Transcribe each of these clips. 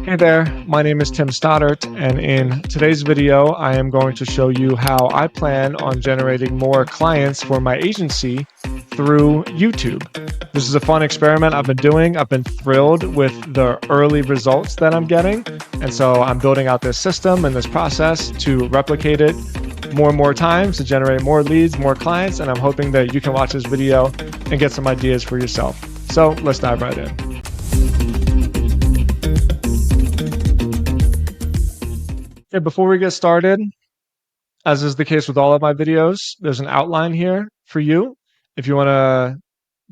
Hey there, my name is Tim Stoddart, and in today's video, I am going to show you how I plan on generating more clients for my agency through YouTube. This is a fun experiment I've been doing. I've been thrilled with the early results that I'm getting, and so I'm building out this system and this process to replicate it more and more times to generate more leads, more clients, and I'm hoping that you can watch this video and get some ideas for yourself. So let's dive right in. Okay, before we get started, as is the case with all of my videos, there's an outline here for you. If you want to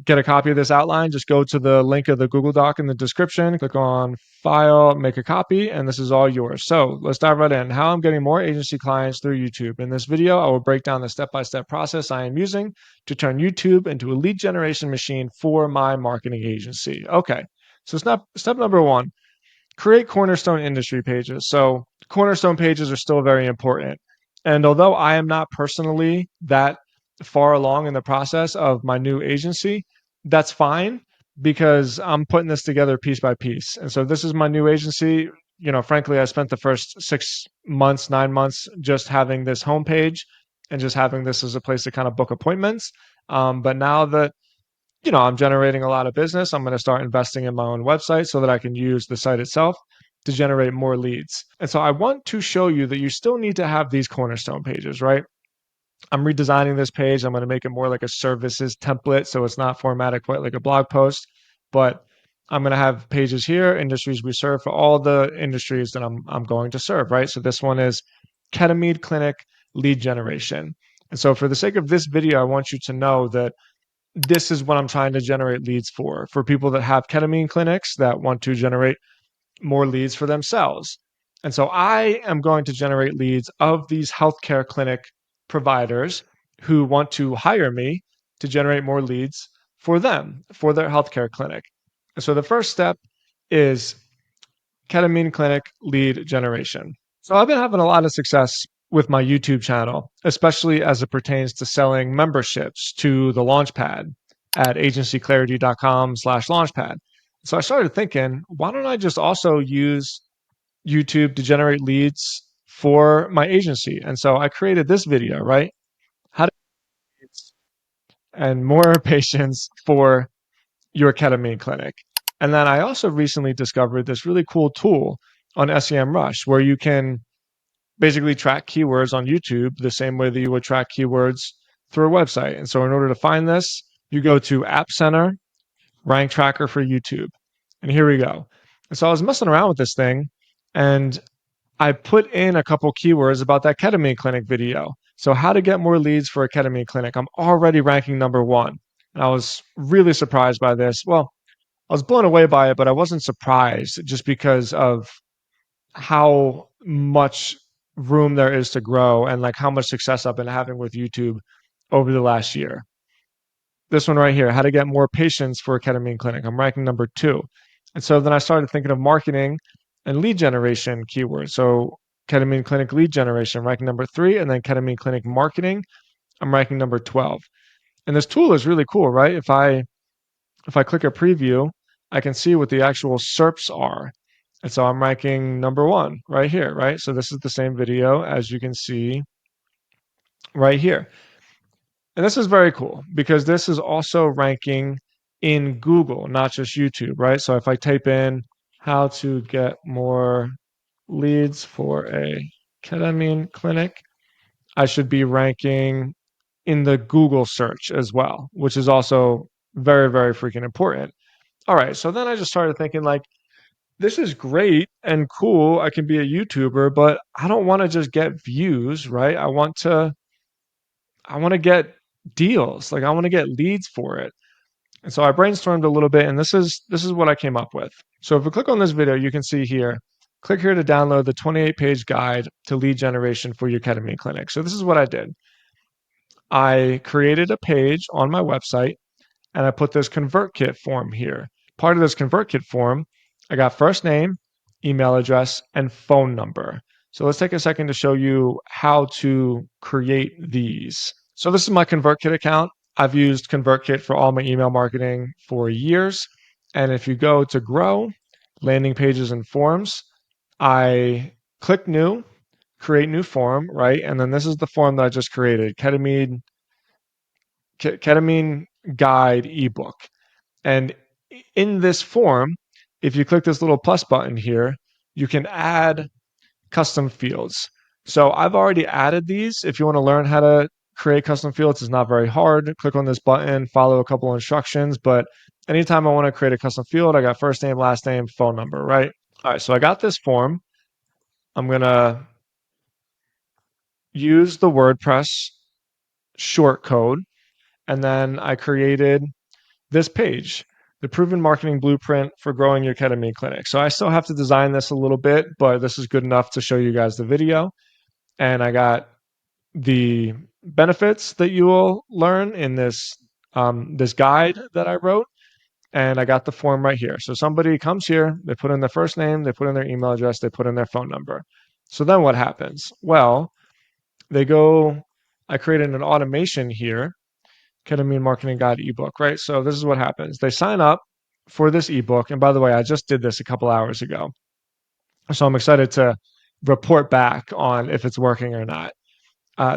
get a copy of this outline, just go to the link of the Google Doc in the description, click on File, make a copy, and this is all yours. So let's dive right in. How I'm getting more agency clients through YouTube. In this video, I will break down the step-by-step process I am using to turn YouTube into a lead generation machine for my marketing agency. Okay, so step number one. Create cornerstone industry pages. So cornerstone pages are still very important. And although I am not personally that far along in the process of my new agency, that's fine because I'm putting this together piece by piece. And so this is my new agency. Frankly, I spent the first 6 months, 9 months just having this homepage and just having this as a place to kind of book appointments. But now that I'm generating a lot of business, I'm going to start investing in my own website so that I can use the site itself to generate more leads. And so I want to show you that you still need to have these cornerstone pages, right? I'm redesigning this page. I'm going to make it more like a services template. So it's not formatted quite like a blog post, but I'm going to have pages here, industries we serve for all the industries that I'm going to serve, right? So this one is ketamine clinic lead generation. And so for the sake of this video, I want you to know that this is what I'm trying to generate leads for people that have ketamine clinics that want to generate more leads for themselves. And so I am going to generate leads of these healthcare clinic providers who want to hire me to generate more leads for them, for their healthcare clinic. And so the first step is ketamine clinic lead generation. So I've been having a lot of success with my YouTube channel, especially as it pertains to selling memberships to the Launchpad at agencyclarity.com/launchpad. So I started thinking, why don't I just also use YouTube to generate leads for my agency? And so I created this video, right? How to get leads and more patients for your ketamine clinic. And then I also recently discovered this really cool tool on SEMrush where you can basically track keywords on YouTube the same way that you would track keywords through a website. And so in order to find this, you go to App Center, Rank Tracker for YouTube. And here we go. And so I was messing around with this thing and I put in a couple keywords about that ketamine clinic video. So how to get more leads for a ketamine clinic. I'm already ranking #1. And I was really surprised by this. Well, I was blown away by it, but I wasn't surprised just because of how much room there is to grow and like how much success I've been having with YouTube over the last year. This one right here, how to get more patients for a ketamine clinic. I'm ranking #2. And so then I started thinking of marketing and lead generation keywords. So ketamine clinic lead generation, ranking #3, and then ketamine clinic marketing, I'm ranking #12. And this tool is really cool, right? If I click a preview, I can see what the actual SERPs are. And so I'm ranking #1 right here, right? So this is the same video as you can see right here. And this is very cool because this is also ranking in Google, not just YouTube, right? So if I type in how to get more leads for a ketamine clinic, I should be ranking in the Google search as well, which is also very, very freaking important. All right, so then I just started thinking like, this is great and cool. I can be a YouTuber, but I don't want to just get views, right? I want to get deals. Like I want to get leads for it. And so I brainstormed a little bit and this is what I came up with. So if we click on this video, you can see here, click here to download the 28-page guide to lead generation for your ketamine clinic. So this is what I did. I created a page on my website and I put this ConvertKit form here. Part of this ConvertKit form, I got first name, email address, and phone number. So let's take a second to show you how to create these. So this is my ConvertKit account. I've used ConvertKit for all my email marketing for years. And if you go to grow, landing pages and forms. I click new, create new form, right? And then this is the form that I just created, ketamine guide ebook. And in this form, if you click this little plus button here, you can add custom fields. So I've already added these. If you want to learn how to create custom fields, it's not very hard. Click on this button, follow a couple instructions. But anytime I want to create a custom field, I got first name, last name, phone number, right? All right, so I got this form. I'm going to use the WordPress short code. And then I created this page, the proven marketing blueprint for growing your ketamine clinic. So I still have to design this a little bit, but this is good enough to show you guys the video. And I got the benefits that you will learn in this guide that I wrote. And I got the form right here. So somebody comes here, they put in their first name, they put in their email address, they put in their phone number. So then what happens? Well, I created an automation here, Ketamine Marketing Guide ebook, right? So this is what happens. They sign up for this ebook. And by the way, I just did this a couple hours ago. So I'm excited to report back on if it's working or not.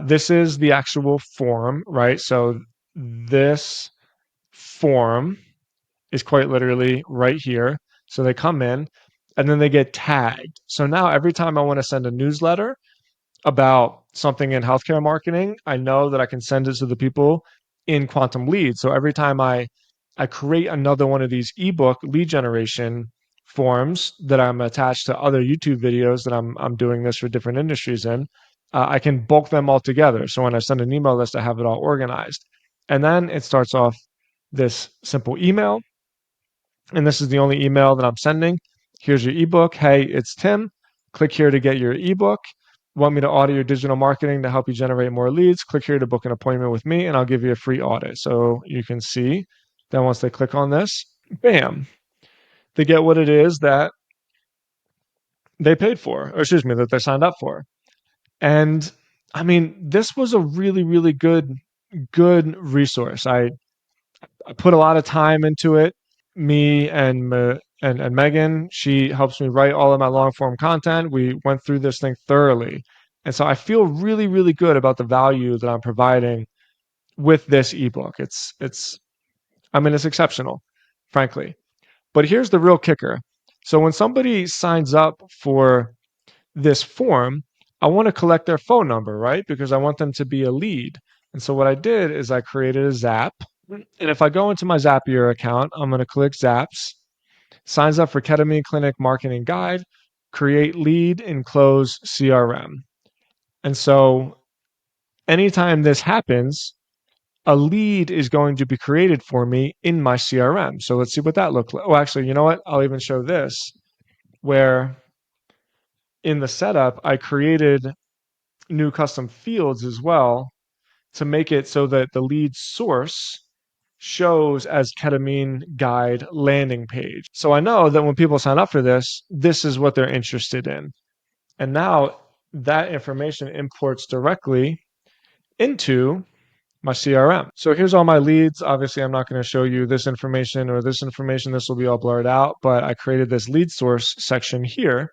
This is the actual form, right? So this form is quite literally right here. So they come in and then they get tagged. So now every time I want to send a newsletter about something in healthcare marketing, I know that I can send it to the people in Quantum Leads. So every time I create another one of these ebook lead generation forms that I'm attached to other YouTube videos that I'm doing this for different industries in, I can bulk them all together. So when I send an email list, I have it all organized. And then it starts off this simple email. And this is the only email that I'm sending. Here's your ebook. Hey, it's Tim. Click here to get your ebook. Want me to audit your digital marketing to help you generate more leads? Click here to book an appointment with me and I'll give you a free audit. So you can see that once they click on this, bam, they get what it is that they paid for, or excuse me, that they signed up for. And I mean, this was a really, really good resource. I put a lot of time into it. Me and Megan, she helps me write all of my long form content. We went through this thing thoroughly. And so I feel really, really good about the value that I'm providing with this ebook. I mean, it's exceptional, frankly. But here's the real kicker. So when somebody signs up for this form, I want to collect their phone number, right? Because I want them to be a lead. And so what I did is I created a Zap. And if I go into my Zapier account, I'm going to click Zaps, signs up for Ketamine Clinic Marketing Guide, create lead and close CRM. And so anytime this happens, a lead is going to be created for me in my CRM. So let's see what that looks like. Oh, actually, you know what? I'll even show this where in the setup, I created new custom fields as well to make it so that the lead source shows as ketamine guide landing page. So I know that when people sign up for this, this is what they're interested in. And now that information imports directly into my CRM. So here's all my leads. Obviously, I'm not going to show you this information or this information. This will be all blurred out, but I created this lead source section here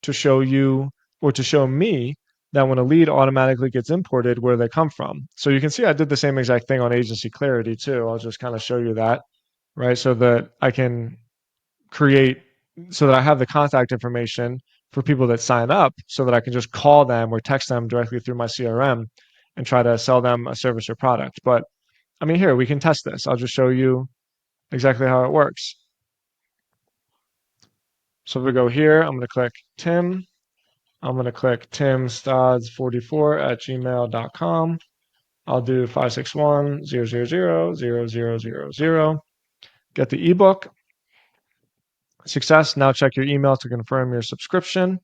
to show you or to show me that when a lead automatically gets imported, where they come from. So you can see I did the same exact thing on Agency Clarity too. I'll just kind of show you that, right? So that I can create, so that I have the contact information for people that sign up so that I can just call them or text them directly through my CRM and try to sell them a service or product. But I mean, here, we can test this. I'll just show you exactly how it works. So if we go here, I'm going to click Tim. I'm going to click timstods44@gmail.com. I'll do 561-000-0000. Get the ebook. Success. Now check your email to confirm your subscription.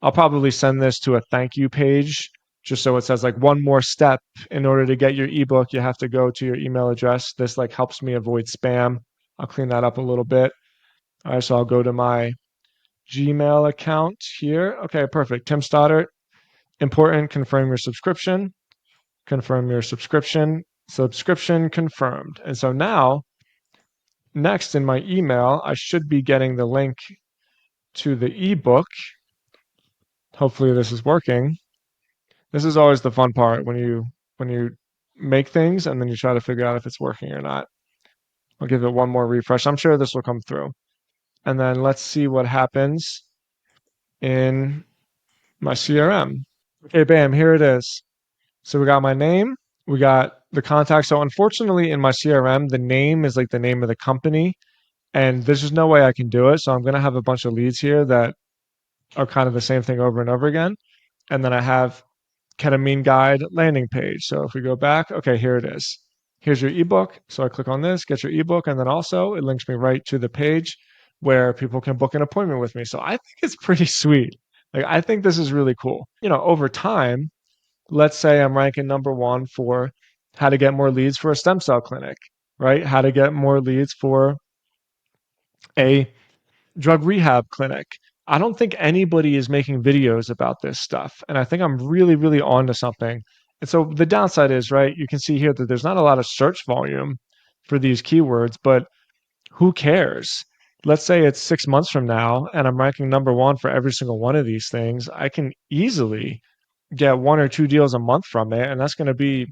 I'll probably send this to a thank you page just so it says like one more step in order to get your ebook. You have to go to your email address. This like helps me avoid spam. I'll clean that up a little bit. All right, so I'll go to my Gmail account here. Okay, perfect. Tim Stoddart. Important, confirm your subscription. Confirm your subscription. Subscription confirmed. And so now, next in my email, I should be getting the link to the ebook. Hopefully this is working. This is always the fun part when you make things and then you try to figure out if it's working or not. I'll give it one more refresh. I'm sure this will come through. And then let's see what happens in my CRM. Okay, bam, here it is. So we got my name, we got the contact. So unfortunately in my CRM, the name is like the name of the company, and there's just no way I can do it. So I'm going to have a bunch of leads here that are kind of the same thing over and over again. And then I have ketamine guide landing page. So if we go back, okay, here it is. Here's your ebook. So I click on this, get your ebook, and then also it links me right to the page where people can book an appointment with me. So I think it's pretty sweet. Like, I think this is really cool. You know, over time, let's say I'm ranking number one for how to get more leads for a stem cell clinic, right? How to get more leads for a drug rehab clinic. I don't think anybody is making videos about this stuff. And I think I'm really, really on to something. And so the downside is, right, you can see here that there's not a lot of search volume for these keywords, but who cares? Let's say it's 6 months from now and I'm ranking number one for every single one of these things. I can easily get 1 or 2 deals a month from it. And that's going to be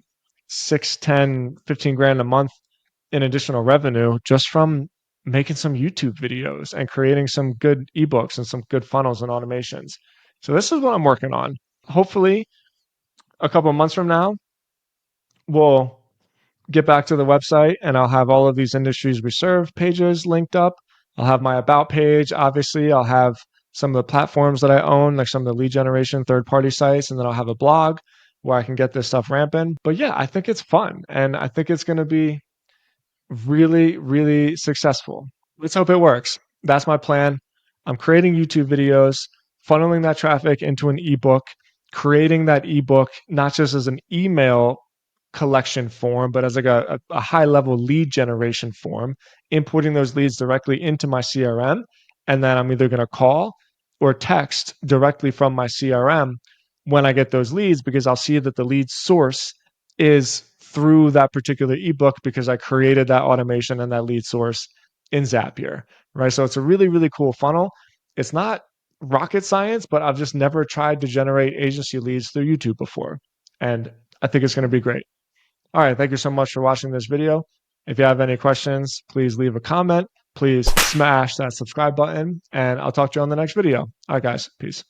6, 10, 15 grand a month in additional revenue just from making some YouTube videos and creating some good ebooks and some good funnels and automations. So this is what I'm working on. Hopefully, a couple of months from now, we'll get back to the website and I'll have all of these industries we serve pages linked up. I'll have my about page. Obviously, I'll have some of the platforms that I own, like some of the lead generation third party sites, and then I'll have a blog where I can get this stuff ramping. But yeah, I think it's fun and I think it's going to be really, really successful. Let's hope it works. That's my plan. I'm creating YouTube videos, funneling that traffic into an ebook, creating that ebook not just as an email collection form, but as like a high level lead generation form, importing those leads directly into my CRM. And then I'm either going to call or text directly from my CRM when I get those leads, because I'll see that the lead source is through that particular ebook because I created that automation and that lead source in Zapier, right? So it's a really, really cool funnel. It's not rocket science, but I've just never tried to generate agency leads through YouTube before. And I think it's going to be great. All right. Thank you so much for watching this video. If you have any questions, please leave a comment. Please smash that subscribe button, and I'll talk to you on the next video. All right, guys. Peace.